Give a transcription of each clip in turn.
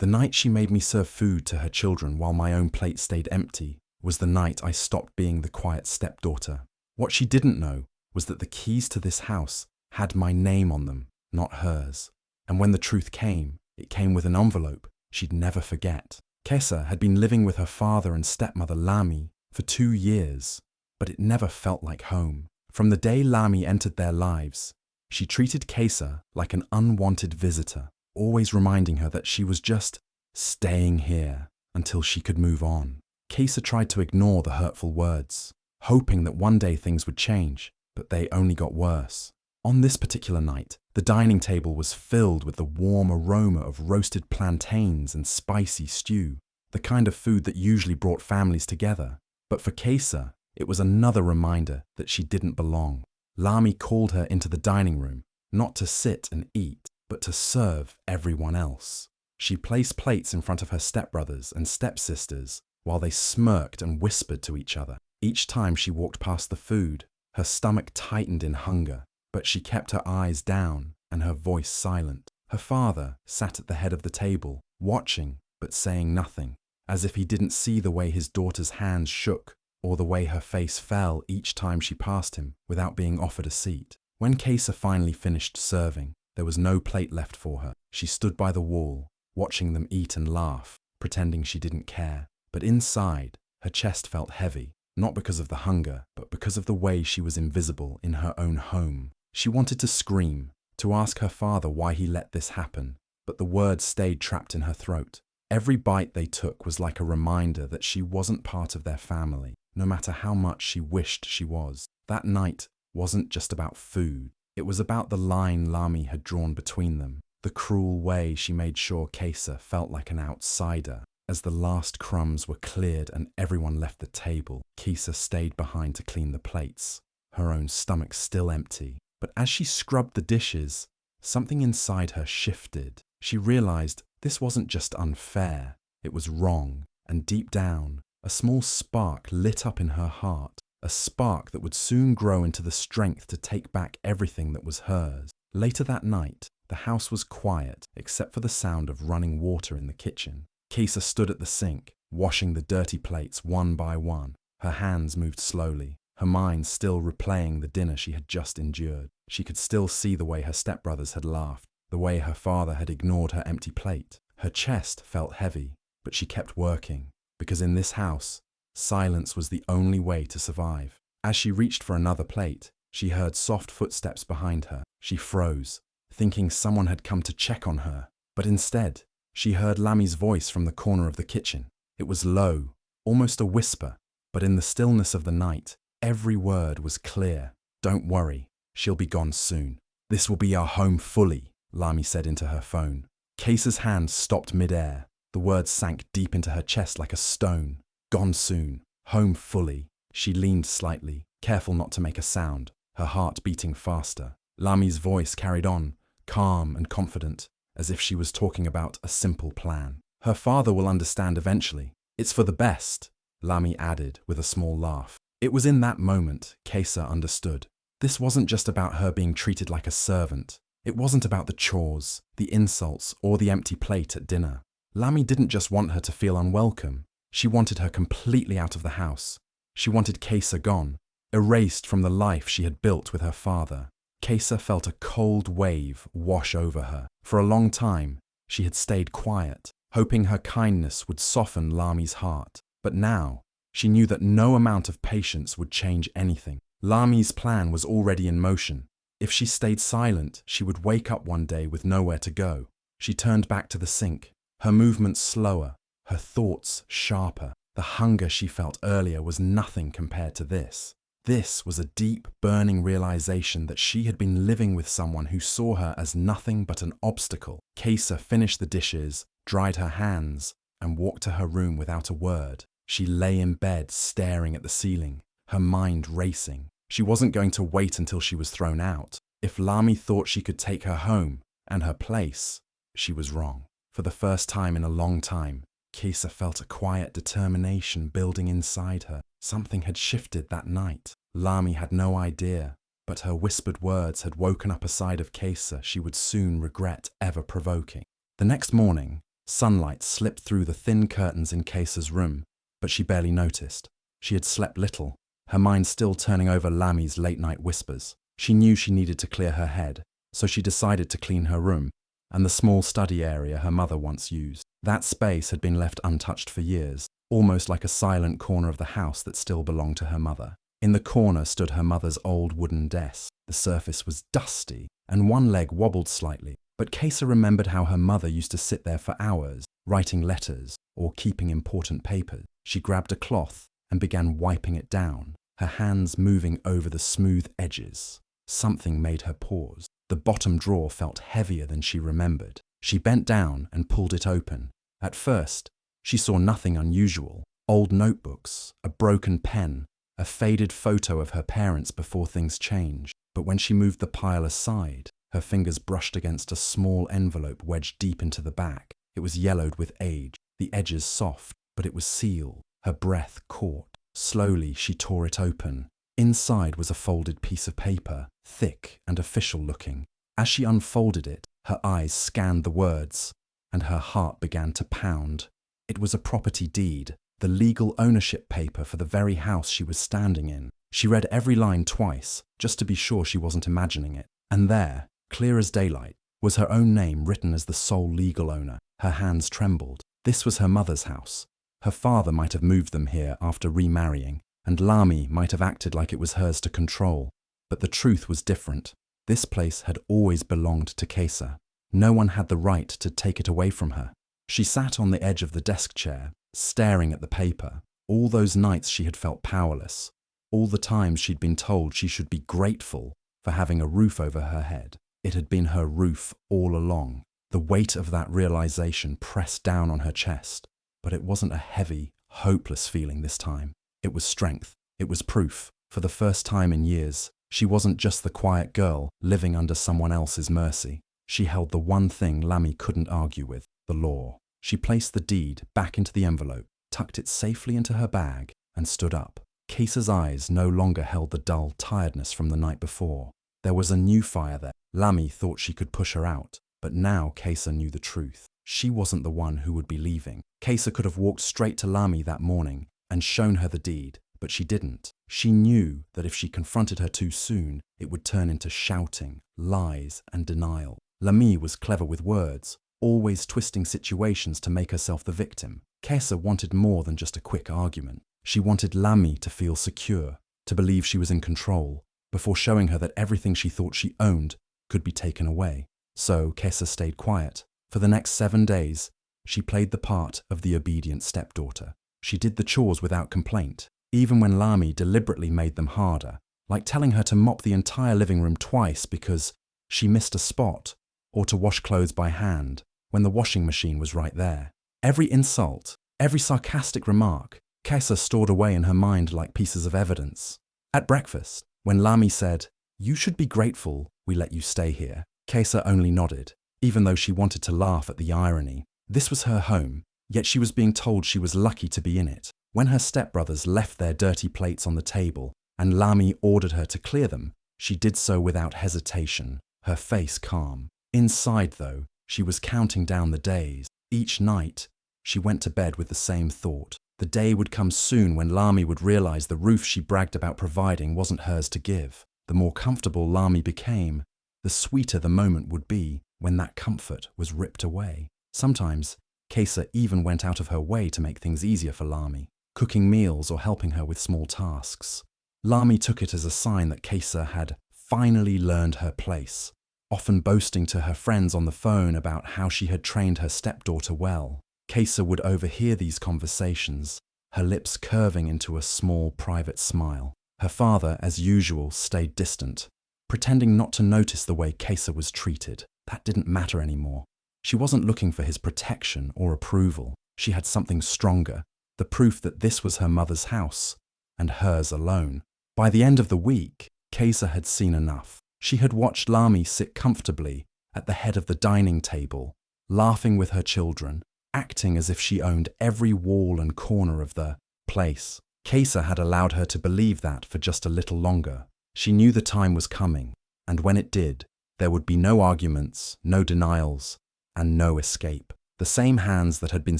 The night she made me serve food to her children while my own plate stayed empty was the night I stopped being the quiet stepdaughter. What she didn't know was that the keys to this house had my name on them, not hers. And when the truth came, it came with an envelope she'd never forget. Kesa had been living with her father and stepmother Lami for 2 years, but it never felt like home. From the day Lami entered their lives, she treated Kesa like an unwanted visitor, always reminding her that she was just staying here until she could move on. Kesa tried to ignore the hurtful words, hoping that one day things would change, but they only got worse. On this particular night, the dining table was filled with the warm aroma of roasted plantains and spicy stew, the kind of food that usually brought families together. But for Kesa, it was another reminder that she didn't belong. Lami called her into the dining room, not to sit and eat, but to serve everyone else. She placed plates in front of her stepbrothers and stepsisters while they smirked and whispered to each other. Each time she walked past the food, her stomach tightened in hunger, but she kept her eyes down and her voice silent. Her father sat at the head of the table, watching but saying nothing, as if he didn't see the way his daughter's hands shook or the way her face fell each time she passed him without being offered a seat. When Kesa finally finished serving, there was no plate left for her. She stood by the wall, watching them eat and laugh, pretending she didn't care. But inside, her chest felt heavy, not because of the hunger, but because of the way she was invisible in her own home. She wanted to scream, to ask her father why he let this happen, but the words stayed trapped in her throat. Every bite they took was like a reminder that she wasn't part of their family, no matter how much she wished she was. That night wasn't just about food. It was about the line Lami had drawn between them, the cruel way she made sure Kesa felt like an outsider. As the last crumbs were cleared and everyone left the table, Kesa stayed behind to clean the plates, her own stomach still empty. But as she scrubbed the dishes, something inside her shifted. She realized this wasn't just unfair, it was wrong. And deep down, a small spark lit up in her heart, a spark that would soon grow into the strength to take back everything that was hers. Later that night, the house was quiet except for the sound of running water in the kitchen. Kesa stood at the sink, washing the dirty plates one by one. Her hands moved slowly, her mind still replaying the dinner she had just endured. She could still see the way her stepbrothers had laughed, the way her father had ignored her empty plate. Her chest felt heavy, but she kept working, because in this house, silence was the only way to survive. As she reached for another plate, she heard soft footsteps behind her. She froze, thinking someone had come to check on her, but instead, she heard Lami's voice from the corner of the kitchen. It was low, almost a whisper, but in the stillness of the night, every word was clear. "Don't worry, she'll be gone soon. This will be our home fully," Lami said into her phone. Kesa's hand stopped mid-air. The words sank deep into her chest like a stone. Gone soon, home fully. She leaned slightly, careful not to make a sound, her heart beating faster. Lami's voice carried on, calm and confident, as if she was talking about a simple plan. "Her father will understand eventually. It's for the best," Lami added with a small laugh. It was in that moment Kesa understood. This wasn't just about her being treated like a servant. It wasn't about the chores, the insults, or the empty plate at dinner. Lami didn't just want her to feel unwelcome. She wanted her completely out of the house. She wanted Kesa gone, erased from the life she had built with her father. Kesa felt a cold wave wash over her. For a long time, she had stayed quiet, hoping her kindness would soften Lami's heart. But now, she knew that no amount of patience would change anything. Lami's plan was already in motion. If she stayed silent, she would wake up one day with nowhere to go. She turned back to the sink, her movements slower, her thoughts sharper. The hunger she felt earlier was nothing compared to this. This was a deep, burning realization that she had been living with someone who saw her as nothing but an obstacle. Kesa finished the dishes, dried her hands, and walked to her room without a word. She lay in bed staring at the ceiling, her mind racing. She wasn't going to wait until she was thrown out. If Lami thought she could take her home and her place, she was wrong. For the first time in a long time, Kesa felt a quiet determination building inside her. Something had shifted that night. Lami had no idea, but her whispered words had woken up a side of Kesa she would soon regret ever provoking. The next morning, Sunlight slipped through the thin curtains in Kaysa's room, but she barely noticed. She had slept little, her mind still turning over Lami's late-night whispers. She knew she needed to clear her head, so she decided to clean her room and the small study area her mother once used. That space had been left untouched for years, almost like a silent corner of the house that still belonged to her mother. In the corner stood her mother's old wooden desk. The surface was dusty, and one leg wobbled slightly, but Kaysa remembered how her mother used to sit there for hours, writing letters or keeping important papers. She grabbed a cloth and began wiping it down, her hands moving over the smooth edges. Something made her pause. The bottom drawer felt heavier than she remembered. She bent down and pulled it open. At first, she saw nothing unusual. Old notebooks, a broken pen, a faded photo of her parents before things changed. But when she moved the pile aside, her fingers brushed against a small envelope wedged deep into the back. It was yellowed with age, the edges soft, but it was sealed. Her breath caught. Slowly, she tore it open. Inside was a folded piece of paper, thick and official-looking. As she unfolded it, her eyes scanned the words, and her heart began to pound. It was a property deed, the legal ownership paper for the very house she was standing in. She read every line twice, just to be sure she wasn't imagining it. And there, clear as daylight, was her own name written as the sole legal owner. Her hands trembled. This was her mother's house. Her father might have moved them here after remarrying, and Lami might have acted like it was hers to control. But the truth was different. This place had always belonged to Kaysa. No one had the right to take it away from her. She sat on the edge of the desk chair, staring at the paper. All those nights she had felt powerless. All the times she'd been told she should be grateful for having a roof over her head. It had been her roof all along. The weight of that realization pressed down on her chest. But it wasn't a heavy, hopeless feeling this time. It was strength. It was proof. For the first time in years, she wasn't just the quiet girl living under someone else's mercy. She held the one thing Lami couldn't argue with, the law. She placed the deed back into the envelope, tucked it safely into her bag, and stood up. Kaysa's eyes no longer held the dull tiredness from the night before. There was a new fire there. Lami thought she could push her out, but now Kaysa knew the truth. She wasn't the one who would be leaving. Kaysa could have walked straight to Lami that morning and shown her the deed, but she didn't. She knew that if she confronted her too soon, it would turn into shouting, lies, and denial. Lami was clever with words, always twisting situations to make herself the victim. Kaysa wanted more than just a quick argument. She wanted Lami to feel secure, to believe she was in control, before showing her that everything she thought she owned could be taken away. So Kaysa stayed quiet. For the next 7 days, she played the part of the obedient stepdaughter. She did the chores without complaint, even when Lami deliberately made them harder, like telling her to mop the entire living room twice because she missed a spot, or to wash clothes by hand when the washing machine was right there. Every insult, every sarcastic remark, Kaysa stored away in her mind like pieces of evidence. At breakfast, when Lami said, "You should be grateful we let you stay here," Kaysa only nodded, even though she wanted to laugh at the irony. This was her home, yet she was being told she was lucky to be in it. When her stepbrothers left their dirty plates on the table and Lami ordered her to clear them, she did so without hesitation, her face calm. Inside, though, she was counting down the days. Each night, she went to bed with the same thought. The day would come soon when Lami would realize the roof she bragged about providing wasn't hers to give. The more comfortable Lami became, the sweeter the moment would be when that comfort was ripped away. Sometimes, Kaysa even went out of her way to make things easier for Lami, cooking meals or helping her with small tasks. Lami took it as a sign that Kaysa had finally learned her place, often boasting to her friends on the phone about how she had trained her stepdaughter well. Kaysa would overhear these conversations, her lips curving into a small private smile. Her father, as usual, stayed distant, pretending not to notice the way Kaysa was treated. That didn't matter anymore. She wasn't looking for his protection or approval. She had something stronger, the proof that this was her mother's house, and hers alone. By the end of the week, Kaysa had seen enough. She had watched Lami sit comfortably at the head of the dining table, laughing with her children, acting as if she owned every wall and corner of the place. Kaysa had allowed her to believe that for just a little longer. She knew the time was coming, and when it did, there would be no arguments, no denials, and no escape. The same hands that had been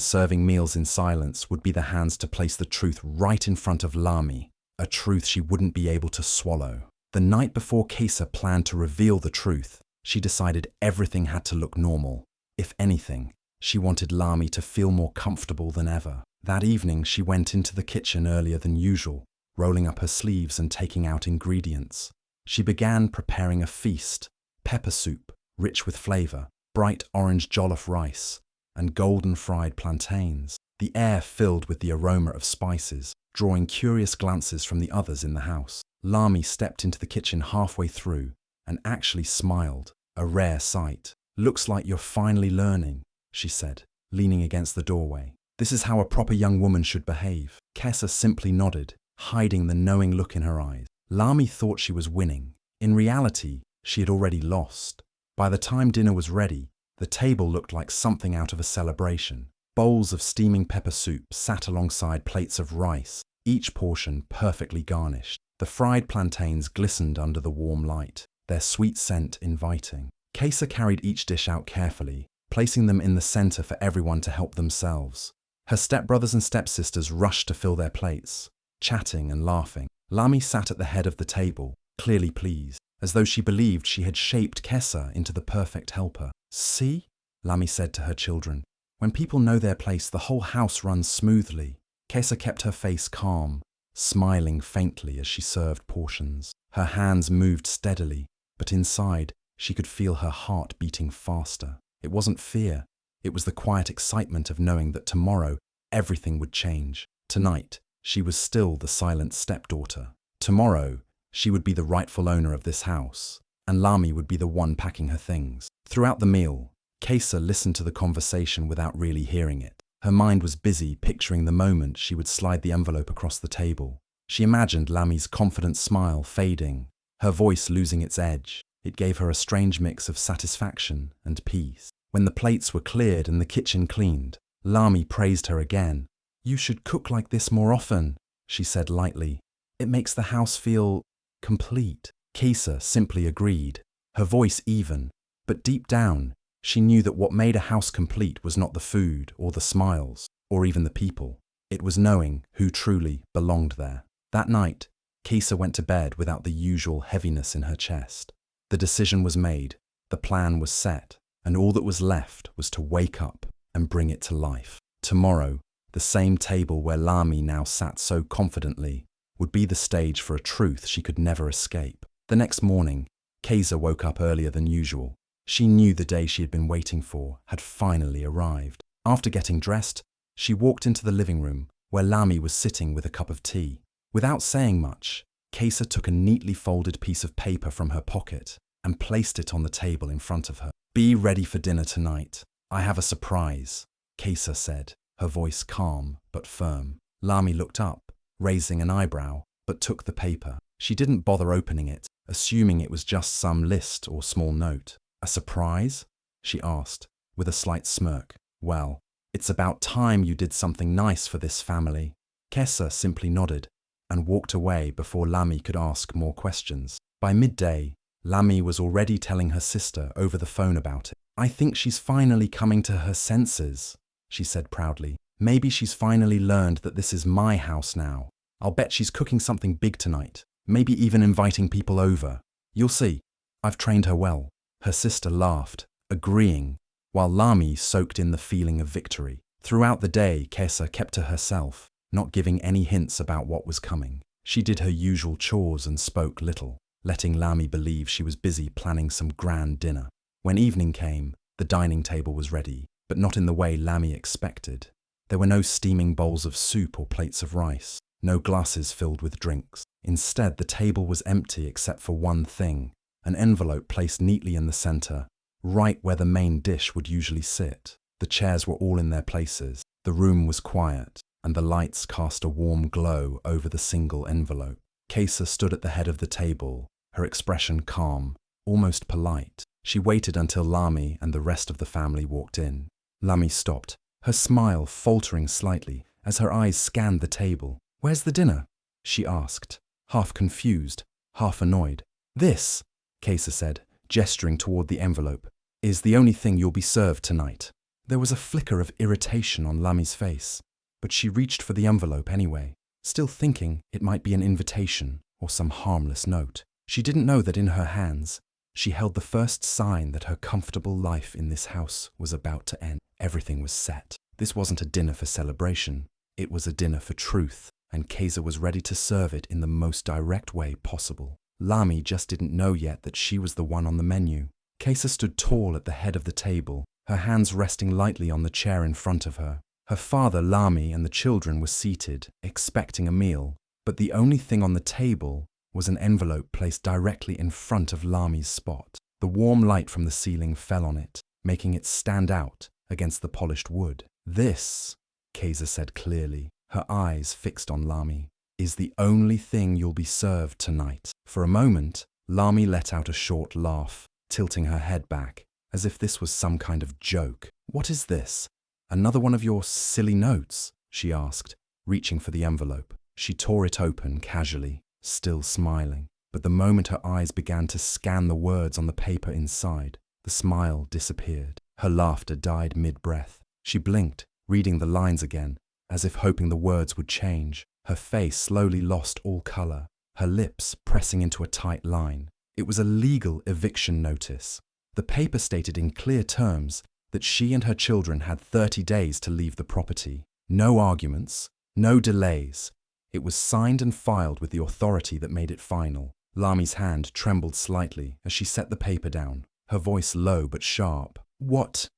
serving meals in silence would be the hands to place the truth right in front of Lami, a truth she wouldn't be able to swallow. The night before Kesa planned to reveal the truth, she decided everything had to look normal. If anything, she wanted Lami to feel more comfortable than ever. That evening, she went into the kitchen earlier than usual, rolling up her sleeves and taking out ingredients. She began preparing a feast: pepper soup, rich with flavor, bright orange jollof rice, and golden fried plantains. The air filled with the aroma of spices, drawing curious glances from the others in the house. Lami stepped into the kitchen halfway through and actually smiled, a rare sight. "Looks like you're finally learning," she said, leaning against the doorway. "This is how a proper young woman should behave." Kesa simply nodded, hiding the knowing look in her eyes. Lami thought she was winning. In reality, she had already lost. By the time dinner was ready, the table looked like something out of a celebration. Bowls of steaming pepper soup sat alongside plates of rice, each portion perfectly garnished. The fried plantains glistened under the warm light, their sweet scent inviting. Kesa carried each dish out carefully, placing them in the center for everyone to help themselves. Her stepbrothers and stepsisters rushed to fill their plates, chatting and laughing. Lami sat at the head of the table, clearly pleased, as though she believed she had shaped Kesa into the perfect helper. "See?" Lami said to her children. "When people know their place, the whole house runs smoothly." Kesa kept her face calm, smiling faintly as she served portions. Her hands moved steadily, but inside, she could feel her heart beating faster. It wasn't fear. It was the quiet excitement of knowing that tomorrow, everything would change. Tonight, she was still the silent stepdaughter. Tomorrow, she would be the rightful owner of this house, and Lami would be the one packing her things. Throughout the meal, Kesa listened to the conversation without really hearing it. Her mind was busy picturing the moment she would slide the envelope across the table. She imagined Lami's confident smile fading, her voice losing its edge. It gave her a strange mix of satisfaction and peace. When the plates were cleared and the kitchen cleaned, Lami praised her again. "You should cook like this more often," she said lightly. "It makes the house feel complete." Kesa simply agreed, her voice even, but deep down, she knew that what made a house complete was not the food or the smiles or even the people. It was knowing who truly belonged there. That night, Kesa went to bed without the usual heaviness in her chest. The decision was made, the plan was set, and all that was left was to wake up and bring it to life. Tomorrow, the same table where Lami now sat so confidently would be the stage for a truth she could never escape. The next morning, Kesa woke up earlier than usual. She knew the day she had been waiting for had finally arrived. After getting dressed, she walked into the living room where Lami was sitting with a cup of tea. Without saying much, Kesa took a neatly folded piece of paper from her pocket and placed it on the table in front of her. "Be ready for dinner tonight. I have a surprise," Kesa said, her voice calm but firm. Lami looked up, raising an eyebrow, but took the paper. She didn't bother opening it, assuming it was just some list or small note. "A surprise?" she asked, with a slight smirk. "Well, it's about time you did something nice for this family." Kesa simply nodded and walked away before Lami could ask more questions. By midday, Lami was already telling her sister over the phone about it. "I think she's finally coming to her senses," she said proudly. "Maybe she's finally learned that this is my house now. I'll bet she's cooking something big tonight, maybe even inviting people over. You'll see, I've trained her well." Her sister laughed, agreeing, while Lami soaked in the feeling of victory. Throughout the day, Kesa kept to herself, not giving any hints about what was coming. She did her usual chores and spoke little, letting Lami believe she was busy planning some grand dinner. When evening came, the dining table was ready, but not in the way Lami expected. There were no steaming bowls of soup or plates of rice, no glasses filled with drinks. Instead, the table was empty except for one thing: an envelope placed neatly in the center, right where the main dish would usually sit. The chairs were all in their places. The room was quiet, and the lights cast a warm glow over the single envelope. Kesa stood at the head of the table, her expression calm, almost polite. She waited until Lami and the rest of the family walked in. Lami stopped, her smile faltering slightly as her eyes scanned the table. "Where's the dinner?" she asked, half confused, half annoyed. "This," Kesa said, gesturing toward the envelope, "is the only thing you'll be served tonight." There was a flicker of irritation on Lami's face, but she reached for the envelope anyway, still thinking it might be an invitation or some harmless note. She didn't know that in her hands, she held the first sign that her comfortable life in this house was about to end. Everything was set. This wasn't a dinner for celebration. It was a dinner for truth, and Kaiser was ready to serve it in the most direct way possible. Lami just didn't know yet that she was the one on the menu. Kaiser stood tall at the head of the table, her hands resting lightly on the chair in front of her. Her father, Lami, and the children were seated, expecting a meal, but the only thing on the table was an envelope placed directly in front of Lami's spot. The warm light from the ceiling fell on it, making it stand out against the polished wood. "This," Kaiser said clearly, her eyes fixed on Lami, "is the only thing you'll be served tonight." For a moment, Lami let out a short laugh, tilting her head back, as if this was some kind of joke. "What is this? Another one of your silly notes?" she asked, reaching for the envelope. She tore it open casually, still smiling, but the moment her eyes began to scan the words on the paper inside, the smile disappeared. Her laughter died mid-breath. She blinked, reading the lines again, as if hoping the words would change. Her face slowly lost all color, her lips pressing into a tight line. It was a legal eviction notice. The paper stated in clear terms that she and her children had 30 days to leave the property. No arguments, no delays. It was signed and filed with the authority that made it final. Lami's hand trembled slightly as she set the paper down, her voice low but sharp. What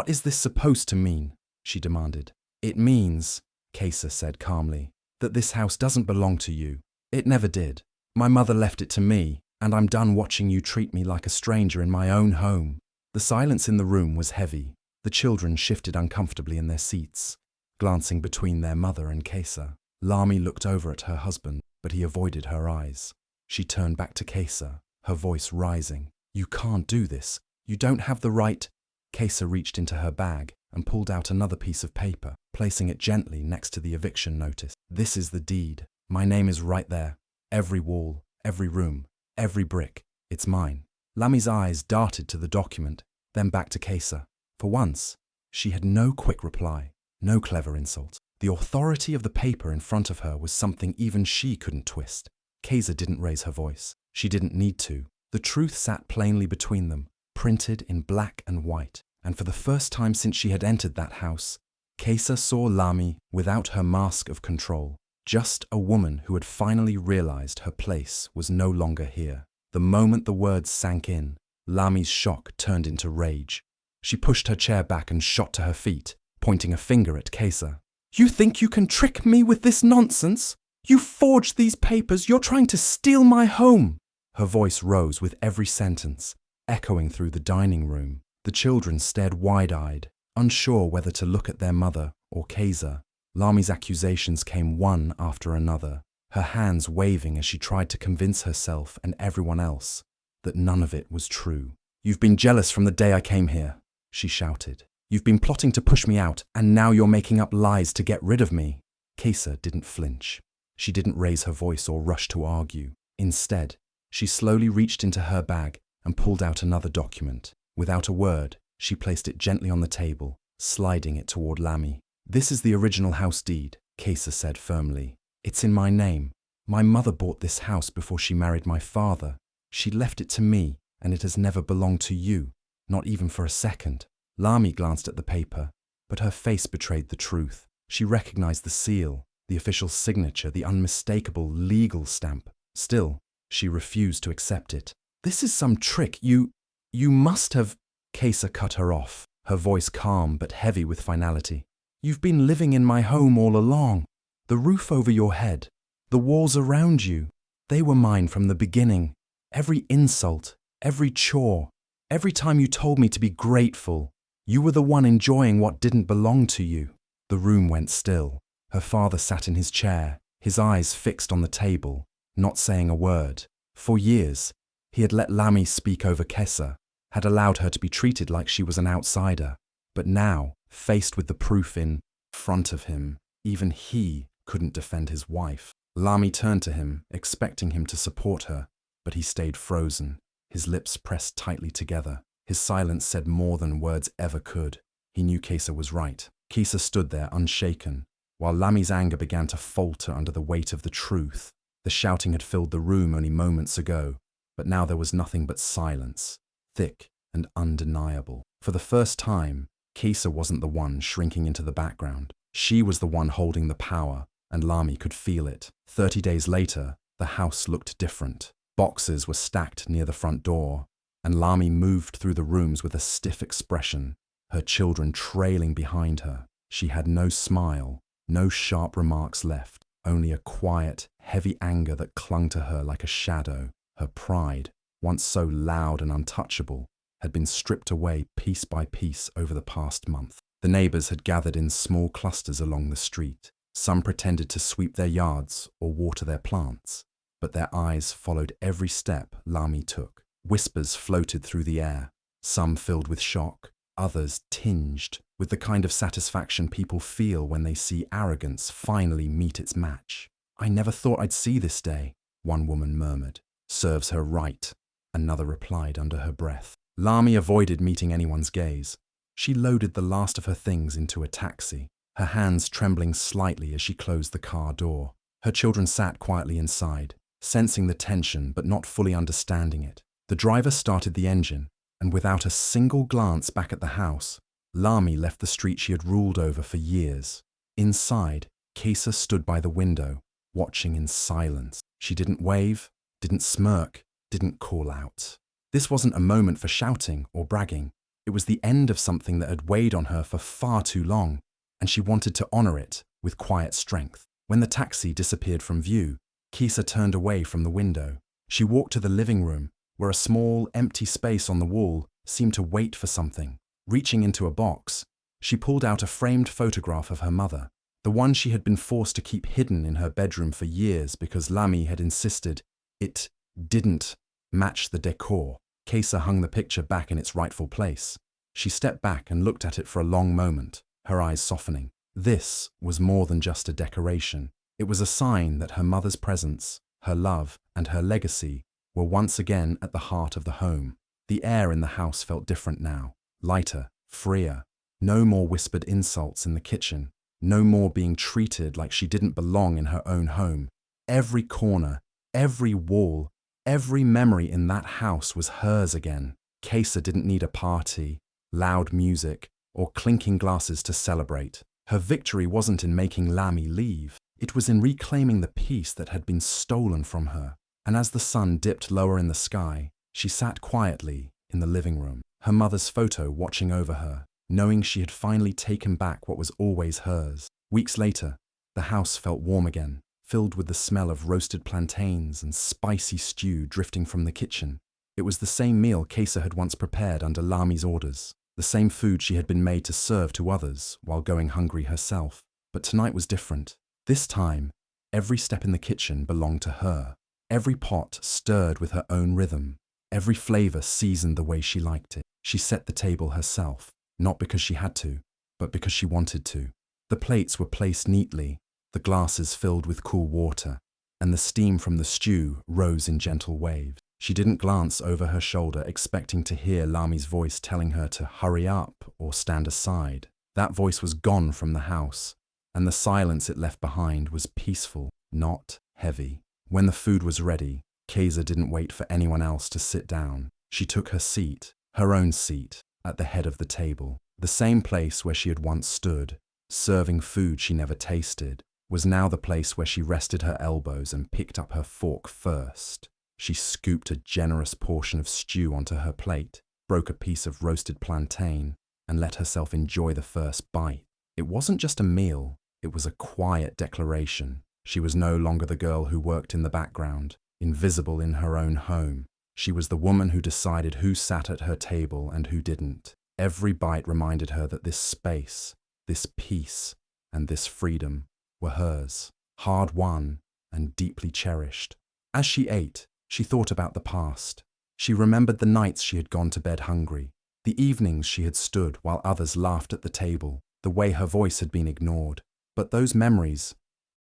is this supposed to mean?" she demanded. "It means," Kaiser said calmly, "that this house doesn't belong to you. It never did. My mother left it to me, and I'm done watching you treat me like a stranger in my own home." The silence in the room was heavy. The children shifted uncomfortably in their seats, glancing between their mother and Kaiser. Lami looked over at her husband, but he avoided her eyes. She turned back to Kaiser, her voice rising. "You can't do this. You don't have the right." Kaiser reached into her bag and pulled out another piece of paper, placing it gently next to the eviction notice. "This is the deed. My name is right there. Every wall, every room, every brick. It's mine." Lami's eyes darted to the document, then back to Kaiser. For once, she had no quick reply, no clever insult. The authority of the paper in front of her was something even she couldn't twist. Kaiser didn't raise her voice. She didn't need to. The truth sat plainly between them, printed in black and white. And for the first time since she had entered that house, Kaiser saw Lami without her mask of control. Just a woman who had finally realized her place was no longer here. The moment the words sank in, Lami's shock turned into rage. She pushed her chair back and shot to her feet, pointing a finger at Kaiser. "You think you can trick me with this nonsense? You forged these papers. You're trying to steal my home." Her voice rose with every sentence, echoing through the dining room. The children stared wide-eyed, unsure whether to look at their mother or Kaiser. Lami's accusations came one after another, her hands waving as she tried to convince herself and everyone else that none of it was true. "You've been jealous from the day I came here," she shouted. "You've been plotting to push me out, and now you're making up lies to get rid of me." Kaiser didn't flinch. She didn't raise her voice or rush to argue. Instead, she slowly reached into her bag and pulled out another document. Without a word, she placed it gently on the table, sliding it toward Lami. "This is the original house deed," Kaiser said firmly. "It's in my name. My mother bought this house before she married my father. She left it to me, and it has never belonged to you, not even for a second." Lami glanced at the paper, but her face betrayed the truth. She recognized the seal, the official signature, the unmistakable legal stamp. Still, she refused to accept it. "This is some trick. You must have..." Kaiser cut her off, her voice calm but heavy with finality. "You've been living in my home all along. The roof over your head, the walls around you, they were mine from the beginning. Every insult, every chore, every time you told me to be grateful, you were the one enjoying what didn't belong to you." The room went still. Her father sat in his chair, his eyes fixed on the table, not saying a word. For years, he had let Lami speak over Kaiser, had allowed her to be treated like she was an outsider. But now, faced with the proof in front of him, even he couldn't defend his wife. Lami turned to him, expecting him to support her, but he stayed frozen, his lips pressed tightly together. His silence said more than words ever could. He knew Kesa was right. Kesa stood there unshaken, while Lami's anger began to falter under the weight of the truth. The shouting had filled the room only moments ago, but now there was nothing but silence, thick and undeniable. For the first time, Kesa wasn't the one shrinking into the background. She was the one holding the power, and Lami could feel it. 30 days later, the house looked different. Boxes were stacked near the front door, and Lami moved through the rooms with a stiff expression, her children trailing behind her. She had no smile, no sharp remarks left, only a quiet, heavy anger that clung to her like a shadow. Her pride, once so loud and untouchable, had been stripped away piece by piece over the past month. The neighbors had gathered in small clusters along the street. Some pretended to sweep their yards or water their plants, but their eyes followed every step Lami took. Whispers floated through the air, some filled with shock, others tinged with the kind of satisfaction people feel when they see arrogance finally meet its match. "I never thought I'd see this day," one woman murmured. "Serves her right," another replied under her breath. Lami avoided meeting anyone's gaze. She loaded the last of her things into a taxi, her hands trembling slightly as she closed the car door. Her children sat quietly inside, sensing the tension but not fully understanding it. The driver started the engine, and without a single glance back at the house, Lami left the street she had ruled over for years. Inside, Kesa stood by the window, watching in silence. She didn't wave, didn't smirk, didn't call out. This wasn't a moment for shouting or bragging. It was the end of something that had weighed on her for far too long, and she wanted to honor it with quiet strength. When the taxi disappeared from view, Kesa turned away from the window. She walked to the living room, where a small, empty space on the wall seemed to wait for something. Reaching into a box, she pulled out a framed photograph of her mother, the one she had been forced to keep hidden in her bedroom for years because Lami had insisted it didn't match the decor. Kesa hung the picture back in its rightful place. She stepped back and looked at it for a long moment, her eyes softening. This was more than just a decoration. It was a sign that her mother's presence, her love, and her legacy were once again at the heart of the home. The air in the house felt different now, lighter, freer. No more whispered insults in the kitchen, no more being treated like she didn't belong in her own home. Every corner, every wall, every memory in that house was hers again. Kesa didn't need a party, loud music, or clinking glasses to celebrate. Her victory wasn't in making Lami leave. It was in reclaiming the peace that had been stolen from her. And as the sun dipped lower in the sky, she sat quietly in the living room, her mother's photo watching over her, knowing she had finally taken back what was always hers. Weeks later, the house felt warm again, filled with the smell of roasted plantains and spicy stew drifting from the kitchen. It was the same meal Kesa had once prepared under Lami's orders, the same food she had been made to serve to others while going hungry herself. But tonight was different. This time, every step in the kitchen belonged to her. Every pot stirred with her own rhythm. Every flavor seasoned the way she liked it. She set the table herself, not because she had to, but because she wanted to. The plates were placed neatly, the glasses filled with cool water, and the steam from the stew rose in gentle waves. She didn't glance over her shoulder expecting to hear Lami's voice telling her to hurry up or stand aside. That voice was gone from the house, and the silence it left behind was peaceful, not heavy. When the food was ready, Kesa didn't wait for anyone else to sit down. She took her seat, her own seat, at the head of the table. The same place where she had once stood, serving food she never tasted, was now the place where she rested her elbows and picked up her fork first. She scooped a generous portion of stew onto her plate, broke a piece of roasted plantain, and let herself enjoy the first bite. It wasn't just a meal, it was a quiet declaration. She was no longer the girl who worked in the background, invisible in her own home. She was the woman who decided who sat at her table and who didn't. Every bite reminded her that this space, this peace, and this freedom were hers, hard-won and deeply cherished. As she ate, she thought about the past. She remembered the nights she had gone to bed hungry, the evenings she had stood while others laughed at the table, the way her voice had been ignored. But those memories